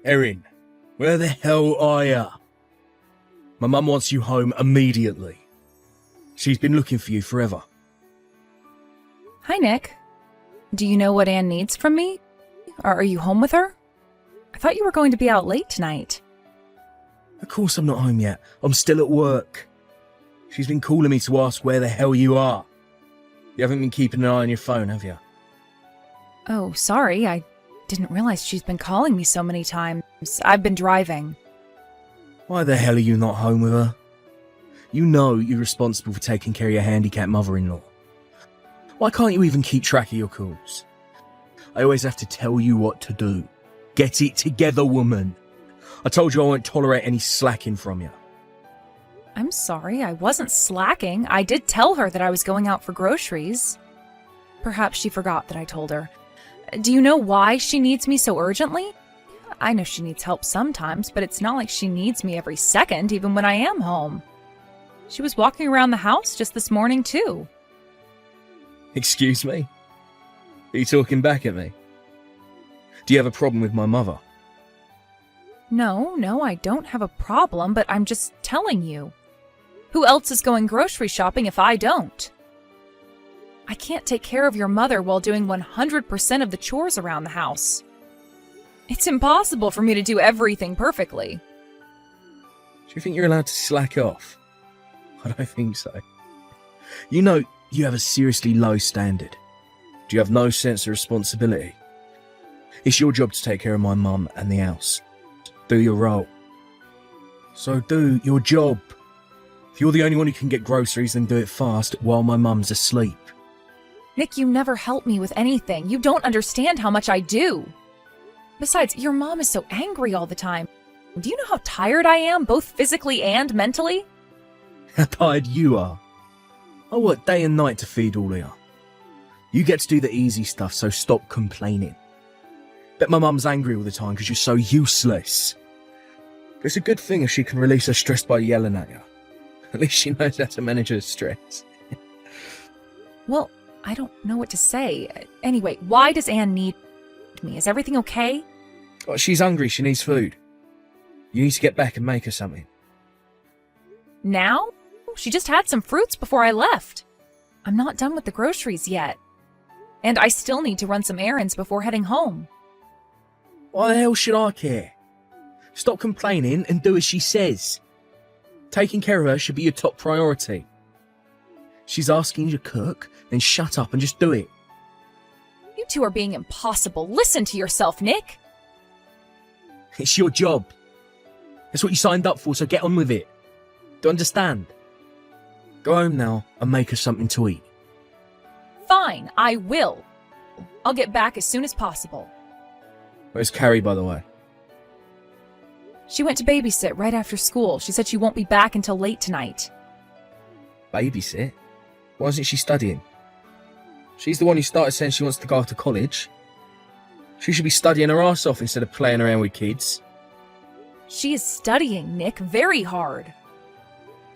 Erin, where the hell are ya? My mum wants you home immediately. She's been looking for you forever. Hi, Nick. Do you know what Anne needs from me? Or are you home with her? I thought you were going to be out late tonight. Of course I'm not home yet. I'm still at work. She's been calling me to ask where the hell you are. You haven't been keeping an eye on your phone, have you? Oh, sorry. I didn't realize she's been calling me so many times. I've been driving. Why the hell are you not home with her? You know you're responsible for taking care of your handicapped mother-in-law. Why can't you even keep track of your calls? I always have to tell you what to do. Get it together, woman. I told you I won't tolerate any slacking from you. I'm sorry, I wasn't slacking. I did tell her that I was going out for groceries. Perhaps she forgot that I told her. Do you know why she needs me so urgently? I know she needs help sometimes, but it's not like she needs me every second, even when I am home. She was walking around the house just this morning, too. Excuse me? Are you talking back at me? Do you have a problem with my mother? No, I don't have a problem, but I'm just telling you. Who else is going grocery shopping if I don't? I can't take care of your mother while doing 100% of the chores around the house. It's impossible for me to do everything perfectly. Do you think you're allowed to slack off? I don't think so. You know you have a seriously low standard. Do you have no sense of responsibility? It's your job to take care of my mum and the house. Do your role. So do your job. If you're the only one who can get groceries, then do it fast while my mum's asleep. Nick, you never help me with anything. You don't understand how much I do. Besides, your mom is so angry all the time. Do you know how tired I am, both physically and mentally? How tired you are. I work day and night to feed all of you. You get to do the easy stuff, so stop complaining. Bet my mum's angry all the time because you're so useless. But it's a good thing if she can release her stress by yelling at you. At least she knows how to manage her stress. Well, I don't know what to say. Anyway, why does Anne need me? Is everything okay? Oh, she's hungry, she needs food. You need to get back and make her something. Now? She just had some fruits before I left. I'm not done with the groceries yet. And I still need to run some errands before heading home. Why the hell should I care? Stop complaining and do as she says. Taking care of her should be your top priority. She's asking you to cook, then shut up and just do it. You two are being impossible. Listen to yourself, Nick. It's your job. That's what you signed up for, so get on with it. Do you understand? Go home now and make her something to eat. Fine, I will. I'll get back as soon as possible. Where's Carrie, by the way? She went to babysit right after school. She said she won't be back until late tonight. Babysit? Why isn't she studying? She's the one who started saying she wants to go off to college. She should be studying her ass off instead of playing around with kids. She is studying, Nick, very hard.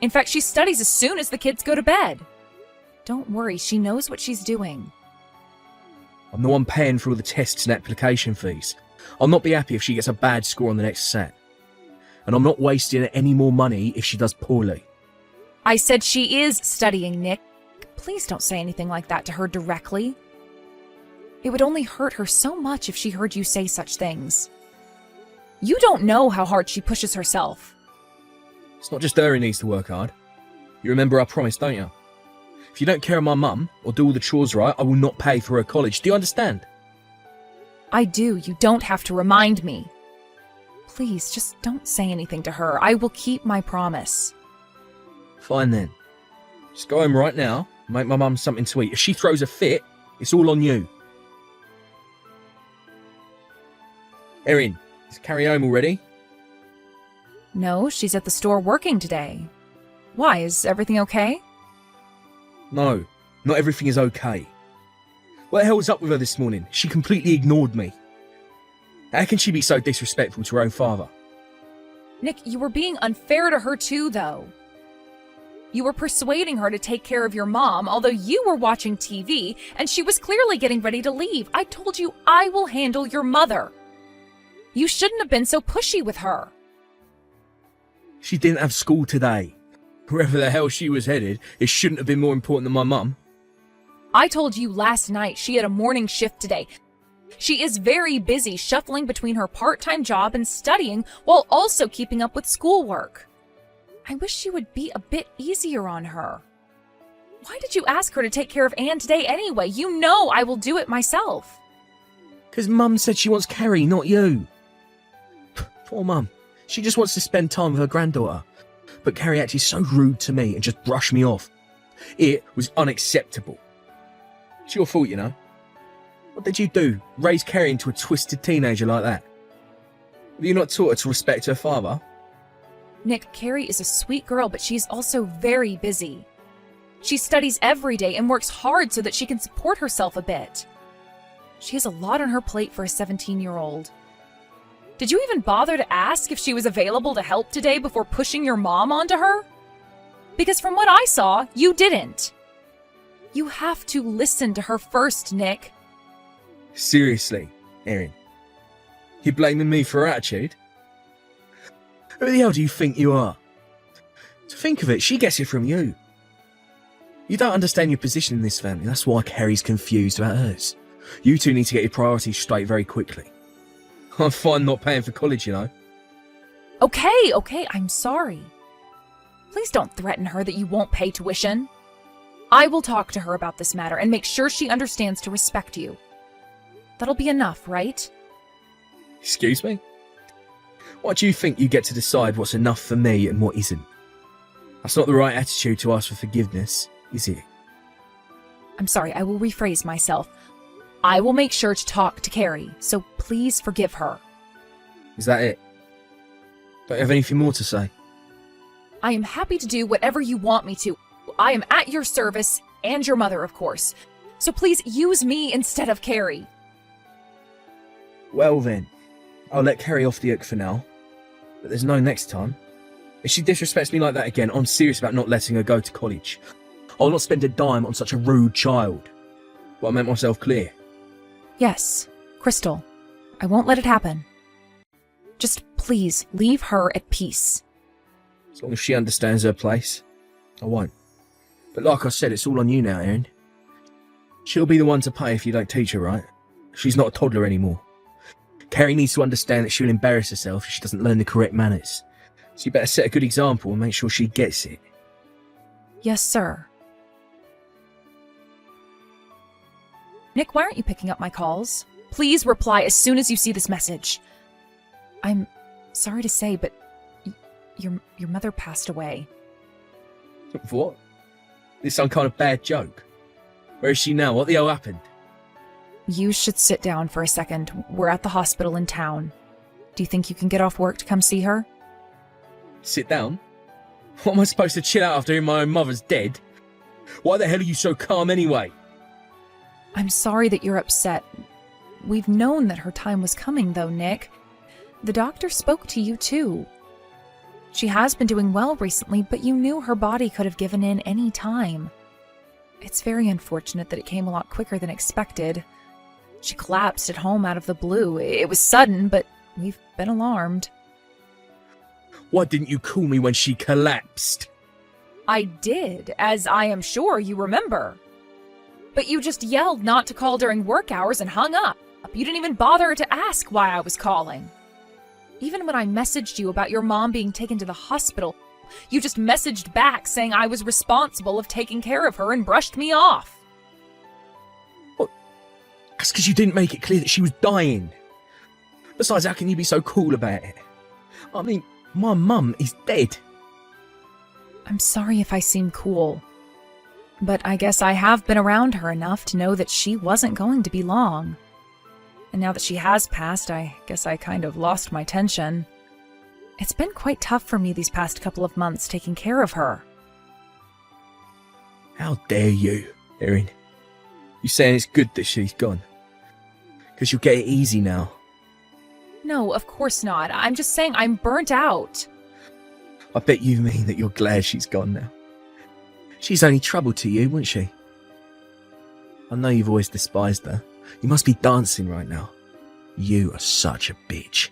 In fact, she studies as soon as the kids go to bed. Don't worry, she knows what she's doing. I'm the one paying for all the tests and application fees. I'll not be happy if she gets a bad score on the next set. And I'm not wasting any more money if she does poorly. I said she is studying, Nick. Please don't say anything like that to her directly. It would only hurt her so much if she heard you say such things. You don't know how hard she pushes herself. It's not just her who needs to work hard. You remember our promise, don't you? If you don't care of my mum or do all the chores right, I will not pay for her college. Do you understand? I do. You don't have to remind me. Please, just don't say anything to her. I will keep my promise. Fine then. Just go home right now and make my mum something to eat. If she throws a fit, it's all on you. Erin, is Carrie home already? No, she's at the store working today. Why, is everything okay? No, not everything is okay. What the hell was up with her this morning? She completely ignored me. How can she be so disrespectful to her own father? Nick, you were being unfair to her too, though. You were persuading her to take care of your mom, although you were watching TV, and she was clearly getting ready to leave. I told you I will handle your mother. You shouldn't have been so pushy with her. She didn't have school today. Wherever the hell she was headed, it shouldn't have been more important than my mum. I told you last night she had a morning shift today. She is very busy shuffling between her part-time job and studying while also keeping up with schoolwork. I wish you would be a bit easier on her. Why did you ask her to take care of Anne today anyway? You know I will do it myself. Because Mum said she wants Carrie, not you. Poor Mum. She just wants to spend time with her granddaughter. But Carrie acted so rude to me and just brushed me off. It was unacceptable. It's your fault, you know. What did you do? Raise Carrie into a twisted teenager like that? Have you not taught her to respect her father? Nick, Carrie is a sweet girl, but she's also very busy. She studies every day and works hard so that she can support herself a bit. She has a lot on her plate for a 17-year-old. Did you even bother to ask if she was available to help today before pushing your mom onto her? Because from what I saw, you didn't. You have to listen to her first, Nick. Seriously, Erin? You blaming me for her attitude? Who the hell do you think you are? To think of it, she gets it from you. You don't understand your position in this family. That's why Carrie's confused about hers. You two need to get your priorities straight very quickly. I'm fine not paying for college, you know. Okay, I'm sorry. Please don't threaten her that you won't pay tuition. I will talk to her about this matter and make sure she understands to respect you. That'll be enough, right? Excuse me? Why do you think you get to decide what's enough for me and what isn't? That's not the right attitude to ask for forgiveness, is it? I'm sorry, I will rephrase myself. I will make sure to talk to Carrie, so please forgive her. Is that it? Don't you have anything more to say? I am happy to do whatever you want me to. I am at your service, and your mother, of course. So please use me instead of Carrie. Well then, I'll let Carrie off the hook for now. But there's no next time. If she disrespects me like that again, I'm serious about not letting her go to college. I'll not spend a dime on such a rude child. But I meant myself clear. Yes, Crystal. I won't let it happen. Just please leave her at peace. As long as she understands her place, I won't. But like I said, it's all on you now, Erin. She'll be the one to pay if you don't teach her right. She's not a toddler anymore. Carrie needs to understand that she'll embarrass herself if she doesn't learn the correct manners. So you better set a good example and make sure she gets it. Yes, sir. Nick, why aren't you picking up my calls? Please reply as soon as you see this message. I'm sorry to say, but your mother passed away. What? This some kind of bad joke? Where is she now? What the hell happened? You should sit down for a second. We're at the hospital in town. Do you think you can get off work to come see her? Sit down? What am I supposed to chill out after hearing my own mother's dead? Why the hell are you so calm anyway? I'm sorry that you're upset. We've known that her time was coming, though, Nick. The doctor spoke to you, too. She has been doing well recently, but you knew her body could have given in any time. It's very unfortunate that it came a lot quicker than expected. She collapsed at home out of the blue. It was sudden, but we've been alarmed. Why didn't you call me when she collapsed? I did, as I am sure you remember. But you just yelled not to call during work hours and hung up. You didn't even bother to ask why I was calling. Even when I messaged you about your mom being taken to the hospital, you just messaged back saying I was responsible of taking care of her and brushed me off. What? That's because you didn't make it clear that she was dying. Besides, how can you be so cool about it? I mean, my mum is dead. I'm sorry if I seem cool. But I guess I have been around her enough to know that she wasn't going to be long. And now that she has passed, I guess I kind of lost my tension. It's been quite tough for me these past couple of months taking care of her. How dare you, Erin? You saying it's good that she's gone? Because you'll get it easy now. No, of course not. I'm just saying I'm burnt out. I bet you mean that you're glad she's gone now. She's only trouble to you, wouldn't she? I know you've always despised her. You must be dancing right now. You are such a bitch.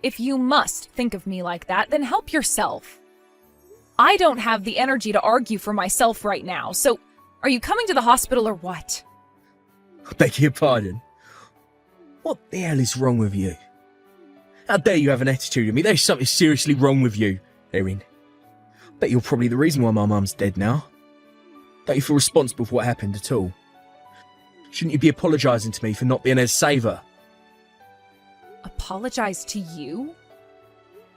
If you must think of me like that, then help yourself. I don't have the energy to argue for myself right now, so are you coming to the hospital or what? I beg your pardon. What the hell is wrong with you? How dare you have an attitude of me? There's something seriously wrong with you, Erin. Bet you're probably the reason why my mum's dead now. Don't you feel responsible for what happened at all? Shouldn't you be apologising to me for not being able to save her? Apologize to you?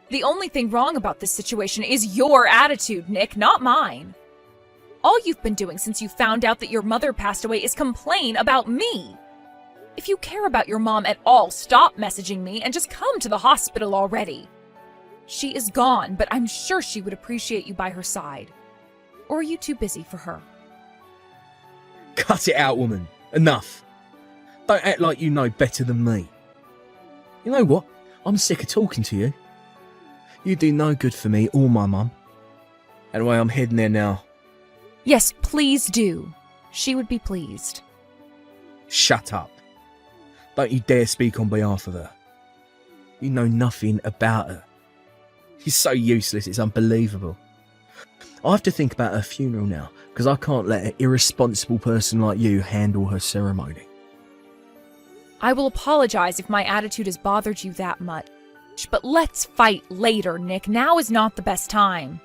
The only thing wrong about this situation is your attitude, Nick, not mine. All you've been doing since you found out that your mother passed away is complain about me. If you care about your mom at all, stop messaging me and just come to the hospital already. She is gone, but I'm sure she would appreciate you by her side. Or are you too busy for her? Cut it out, woman. Enough. Don't act like you know better than me. You know what? I'm sick of talking to you. You do no good for me or my mum. Anyway, I'm heading there now. Yes, please do. She would be pleased. Shut up. Don't you dare speak on behalf of her. You know nothing about her. She's so useless, it's unbelievable. I have to think about her funeral now, because I can't let an irresponsible person like you handle her ceremony. I will apologize if my attitude has bothered you that much, but let's fight later, Nick. Now is not the best time.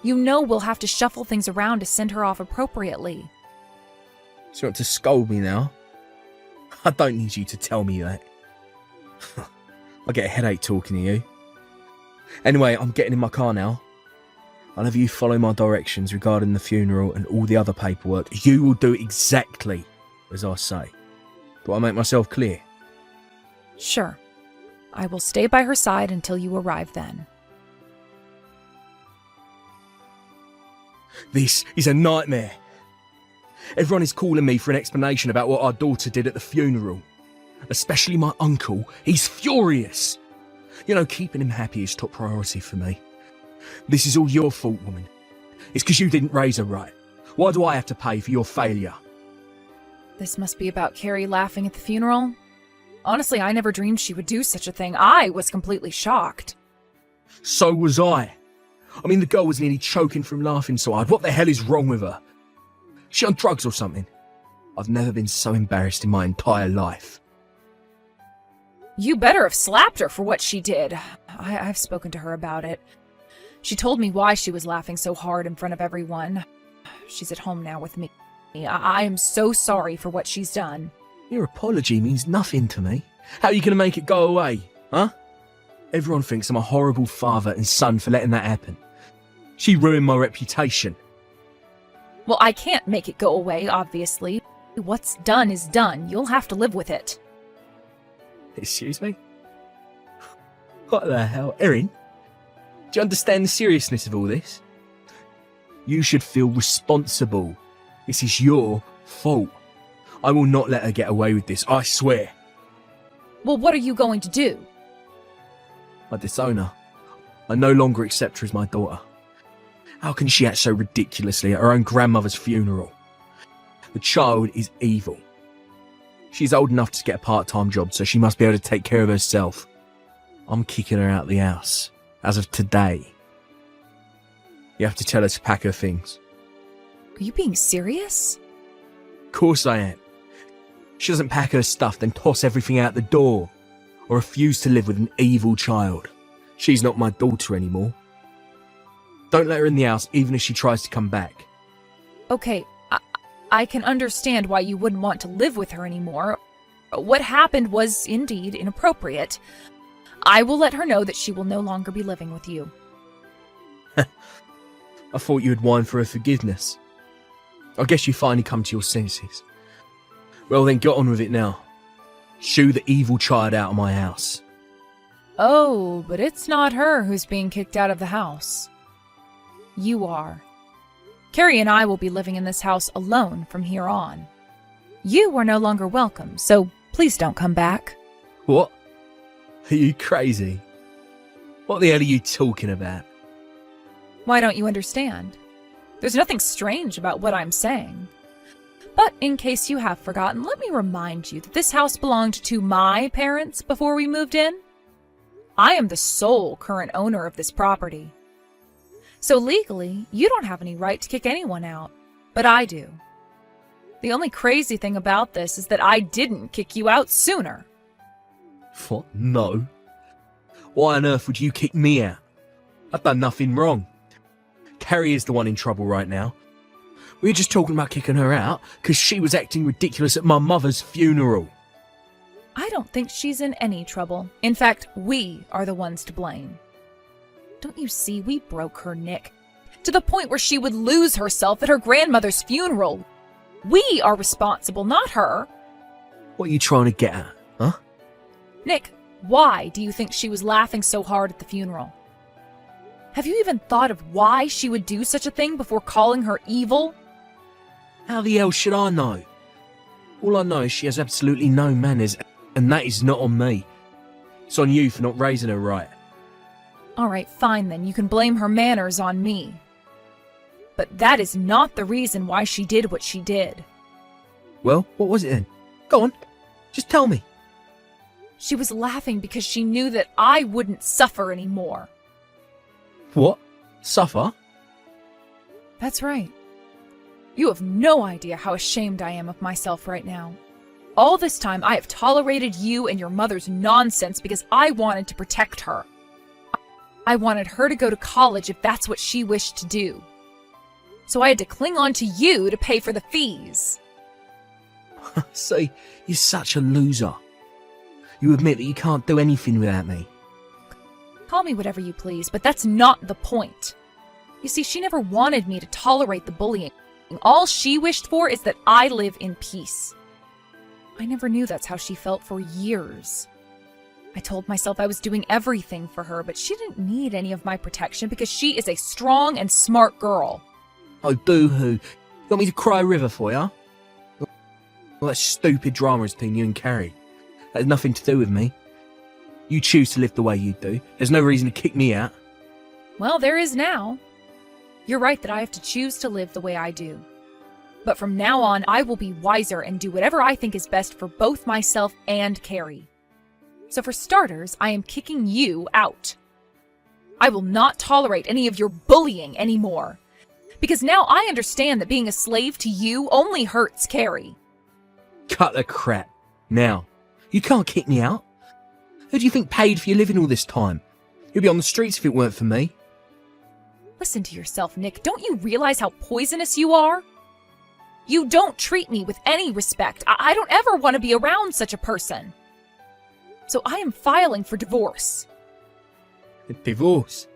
You know we'll have to shuffle things around to send her off appropriately. So you want to scold me now? I don't need you to tell me that. I get a headache talking to you. Anyway, I'm getting in my car now. I'll have you follow my directions regarding the funeral and all the other paperwork. You will do exactly as I say. Do I make myself clear? Sure. I will stay by her side until you arrive then. This is a nightmare. Everyone is calling me for an explanation about what our daughter did at the funeral. Especially my uncle. He's furious. You know, keeping him happy is top priority for me. This is all your fault, woman. It's because you didn't raise her right. Why do I have to pay for your failure? This must be about Carrie laughing at the funeral. Honestly, I never dreamed she would do such a thing. I was completely shocked. So was I. I mean, the girl was nearly choking from laughing so hard. What the hell is wrong with her? Is she on drugs or something? I've never been so embarrassed in my entire life. You better have slapped her for what she did. I've spoken to her about it. She told me why she was laughing so hard in front of everyone. She's at home now with me. I am so sorry for what she's done. Your apology means nothing to me. How are you going to make it go away, huh? Everyone thinks I'm a horrible father and son for letting that happen. She ruined my reputation. Well, I can't make it go away, obviously. What's done is done. You'll have to live with it. Excuse me? What the hell? Erin? Do you understand the seriousness of all this? You should feel responsible. This is your fault. I will not let her get away with this, I swear. Well, what are you going to do? I disown her. I no longer accept her as my daughter. How can she act so ridiculously at her own grandmother's funeral? The child is evil. She's old enough to get a part-time job, so she must be able to take care of herself. I'm kicking her out of the house, as of today. You have to tell her to pack her things. Are you being serious? Of course I am. She doesn't pack her stuff, then toss everything out the door. Or refuse to live with an evil child. She's not my daughter anymore. Don't let her in the house, even if she tries to come back. Okay, I can understand why you wouldn't want to live with her anymore. What happened was indeed inappropriate. I will let her know that she will no longer be living with you. I thought you would whine for her forgiveness. I guess you finally come to your senses. Well then, get on with it now. Shoo the evil child out of my house. Oh, but it's not her who's being kicked out of the house. You are. Carrie and I will be living in this house alone from here on. You are no longer welcome, so please don't come back. What? Are you crazy? What the hell are you talking about? Why don't you understand? There's nothing strange about what I'm saying. But in case you have forgotten, let me remind you that this house belonged to my parents before we moved in. I am the sole current owner of this property. So legally, you don't have any right to kick anyone out, but I do. The only crazy thing about this is that I didn't kick you out sooner. What? No. Why on earth would you kick me out? I've done nothing wrong. Carrie is the one in trouble right now. We were just talking about kicking her out because she was acting ridiculous at my mother's funeral. I don't think she's in any trouble. In fact, we are the ones to blame. Don't you see, we broke her, Nick, to the point where she would lose herself at her grandmother's funeral. We are responsible, not her. What are you trying to get at, huh? Nick, why do you think she was laughing so hard at the funeral? Have you even thought of why she would do such a thing before calling her evil? How the hell should I know? All I know is she has absolutely no manners, and that is not on me. It's on you for not raising her right. All right, fine then. You can blame her manners on me. But that is not the reason why she did what she did. Well, what was it then? Go on, just tell me. She was laughing because she knew that I wouldn't suffer anymore. What? Suffer? That's right. You have no idea how ashamed I am of myself right now. All this time, I have tolerated you and your mother's nonsense because I wanted to protect her. I wanted her to go to college if that's what she wished to do. So I had to cling on to you to pay for the fees. See, you're such a loser. You admit that you can't do anything without me. Call me whatever you please, but that's not the point. You see, she never wanted me to tolerate the bullying. All she wished for is that I live in peace. I never knew that's how she felt for years. I told myself I was doing everything for her, but she didn't need any of my protection because she is a strong and smart girl. Oh, boo-hoo. You want me to cry a river for you? Well, that stupid drama is between you and Carrie. That has nothing to do with me. You choose to live the way you do. There's no reason to kick me out. Well, there is now. You're right that I have to choose to live the way I do. But from now on, I will be wiser and do whatever I think is best for both myself and Carrie. So for starters, I am kicking you out. I will not tolerate any of your bullying anymore. Because now I understand that being a slave to you only hurts Carrie. Cut the crap. Now, you can't kick me out. Who do you think paid for your living all this time? You'd be on the streets if it weren't for me. Listen to yourself, Nick. Don't you realize how poisonous you are? You don't treat me with any respect. I don't ever want to be around such a person. So I am filing for divorce. Divorce?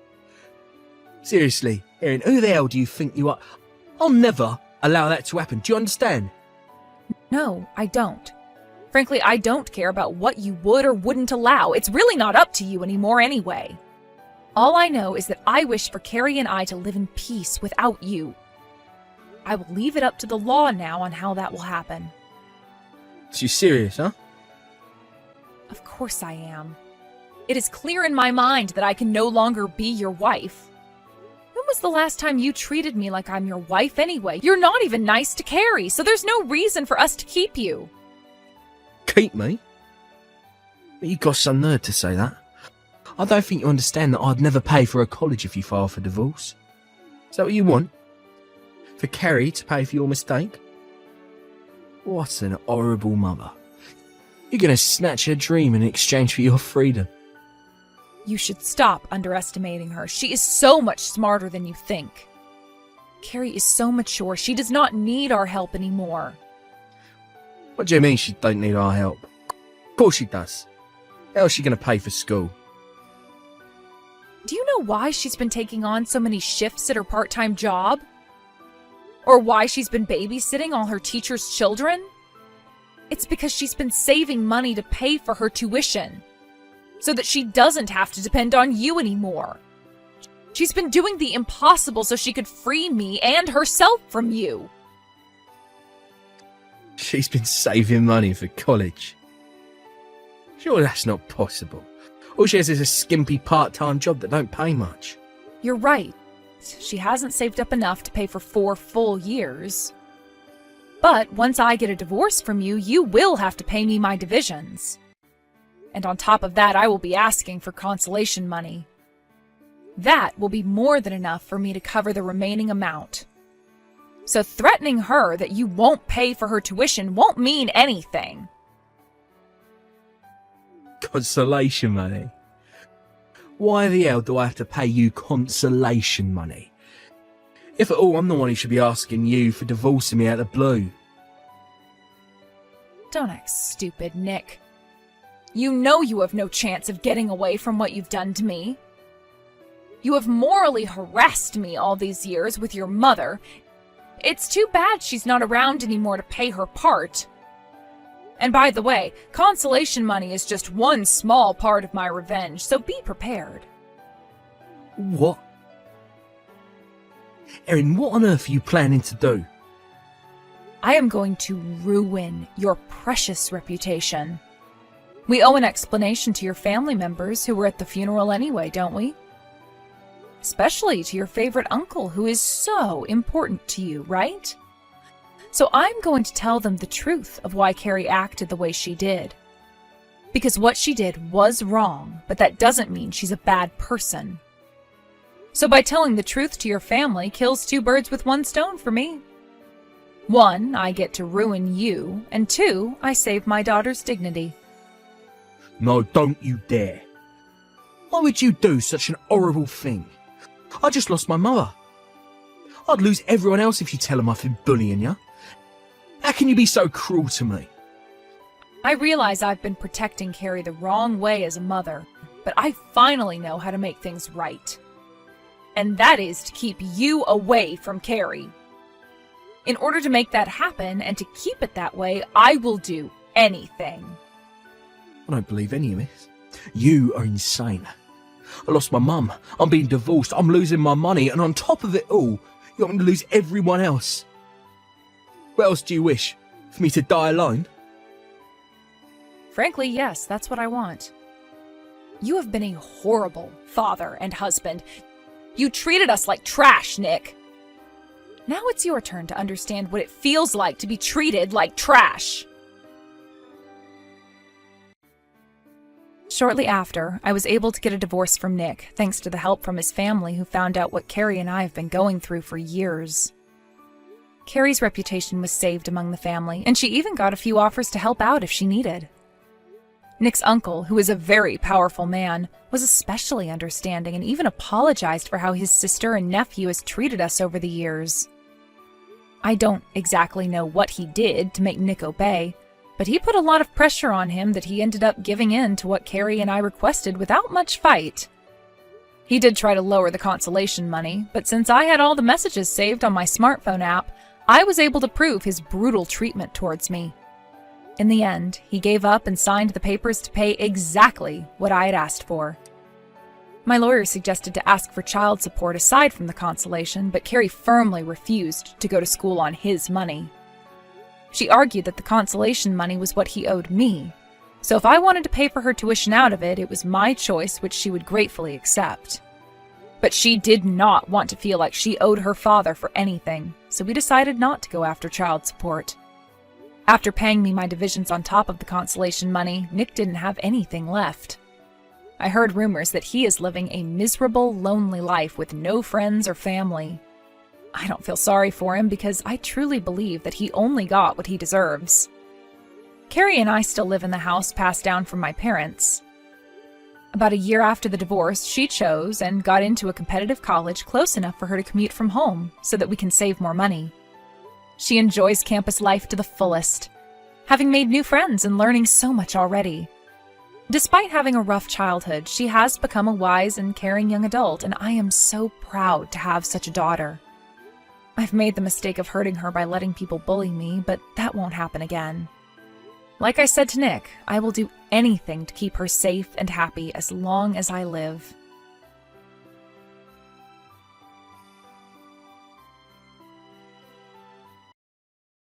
Seriously, Erin, who the hell do you think you are? I'll never allow that to happen. Do you understand? No, I don't. Frankly, I don't care about what you would or wouldn't allow. It's really not up to you anymore anyway. All I know is that I wish for Carrie and I to live in peace without you. I will leave it up to the law now on how that will happen. So you're serious, huh? Of course I am. It is clear in my mind that I can no longer be your wife. When was the last time you treated me like I'm your wife anyway? You're not even nice to Carrie, so there's no reason for us to keep you. Keep me? You got some nerve to say that. I don't think you understand that I'd never pay for a college if you file for divorce. Is that what you want? For Carrie to pay for your mistake? What an horrible mother. You're going to snatch her dream in exchange for your freedom. You should stop underestimating her. She is so much smarter than you think. Carrie is so mature. She does not need our help anymore. What do you mean she don't need our help? Of course she does. How is she going to pay for school? Do you know why she's been taking on so many shifts at her part-time job? Or why she's been babysitting all her teachers' children? It's because she's been saving money to pay for her tuition, so that she doesn't have to depend on you anymore. She's been doing the impossible so she could free me and herself from you. She's been saving money for college. Sure, that's not possible. All she has is a skimpy part-time job that don't pay much. You're right. She hasn't saved up enough to pay for 4 full years. But once I get a divorce from you, you will have to pay me my divisions. And on top of that, I will be asking for consolation money. That will be more than enough for me to cover the remaining amount. So threatening her that you won't pay for her tuition won't mean anything. Consolation money? Why the hell do I have to pay you consolation money? If at all, I'm the one who should be asking you for divorcing me out of the blue. Don't act stupid, Nick. You know you have no chance of getting away from what you've done to me. You have morally harassed me all these years with your mother. It's too bad she's not around anymore to pay her part. And by the way, consolation money is just one small part of my revenge, so be prepared. What? Erin, what on earth are you planning to do? I am going to ruin your precious reputation. We owe an explanation to your family members who were at the funeral anyway, don't we? Especially to your favorite uncle who is so important to you, right? So I'm going to tell them the truth of why Carrie acted the way she did. Because what she did was wrong, but that doesn't mean she's a bad person. So by telling the truth to your family kills two birds with one stone for me. One, I get to ruin you, and two, I save my daughter's dignity. No, don't you dare. Why would you do such an horrible thing? I just lost my mother. I'd lose everyone else if you tell them I've been bullying you. How can you be so cruel to me? I realize I've been protecting Carrie the wrong way as a mother, but I finally know how to make things right. And that is to keep you away from Carrie. In order to make that happen and to keep it that way, I will do anything. I don't believe any of this. You are insane. I lost my mum, I'm being divorced, I'm losing my money, and on top of it all, you want me to lose everyone else. What else do you wish? For me to die alone? Frankly, yes, that's what I want. You have been a horrible father and husband. You treated us like trash, Nick. Now it's your turn to understand what it feels like to be treated like trash. Shortly after, I was able to get a divorce from Nick, thanks to the help from his family who found out what Carrie and I have been going through for years. Carrie's reputation was saved among the family, and she even got a few offers to help out if she needed. Nick's uncle, who is a very powerful man, was especially understanding and even apologized for how his sister and nephew has treated us over the years. I don't exactly know what he did to make Nick obey, but he put a lot of pressure on him that he ended up giving in to what Carrie and I requested without much fight. He did try to lower the consolation money, but since I had all the messages saved on my smartphone app, I was able to prove his brutal treatment towards me. In the end, he gave up and signed the papers to pay exactly what I had asked for. My lawyer suggested to ask for child support aside from the consolation, but Carrie firmly refused to go to school on his money. She argued that the consolation money was what he owed me, so if I wanted to pay for her tuition out of it, it was my choice, which she would gratefully accept. But she did not want to feel like she owed her father for anything, so we decided not to go after child support. After paying me my divisions on top of the consolation money, Nick didn't have anything left. I heard rumors that he is living a miserable, lonely life with no friends or family. I don't feel sorry for him because I truly believe that he only got what he deserves. Carrie and I still live in the house passed down from my parents. About a year after the divorce, she chose and got into a competitive college close enough for her to commute from home so that we can save more money. She enjoys campus life to the fullest, having made new friends and learning so much already. Despite having a rough childhood, she has become a wise and caring young adult, and I am so proud to have such a daughter. I've made the mistake of hurting her by letting people bully me, but that won't happen again. Like I said to Nick, I will do anything to keep her safe and happy as long as I live.